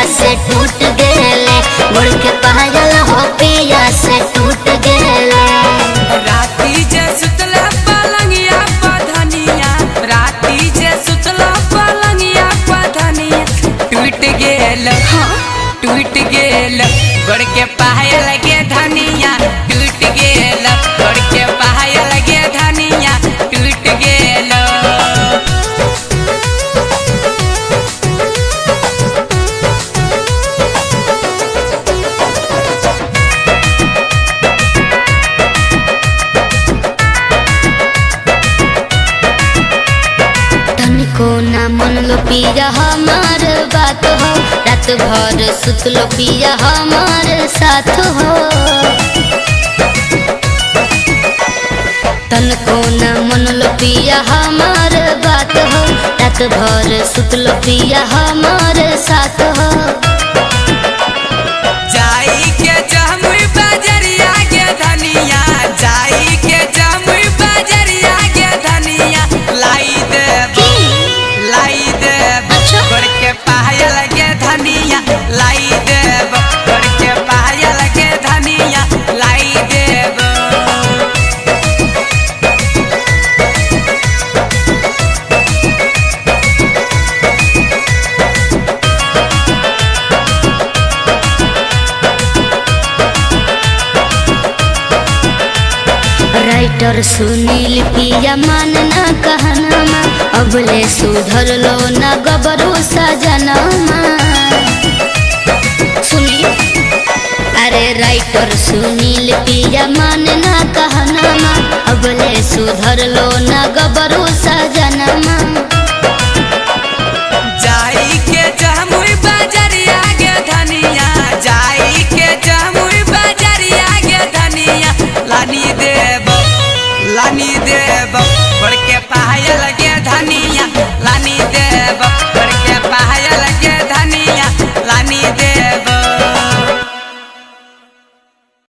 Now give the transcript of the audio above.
से टूट गेले, गोड़ के पायल हो पिया से टूट गेले। राती जे सुतला पलंगिया पधनिया, राती जे सुतला पलंगिया पधनिया टूट गेल, टूट गेल गोड़ के पायल गे धनिया टूट गेल, गोड़ के पायल गे धनिया टूट गेल। तनिको ना मन लो पिया हमार बात हो, रात भर सुतलो पिया हमार साथ हो। तनिको ना मन लो पिया हमार बात हो, रात भर सुतलो पिया हमार साथ हो। जाई के जमुई बजरिया गे धनिया, जाई के जमुई बजरिया गे धनिया लाई देब, लाई देब गोड़ के पायल गे धनिया लाई देब, गोड़ के पायल गे धनिया लाई देब। राइटर सुनील पिया मानना कहनामा, अबले सुधर लो ना गबरू सजनामा। सुनी अरे राइटर सुनील पिया मानना कहनामा, अबले सुधर लो ना गबरू सजनामा।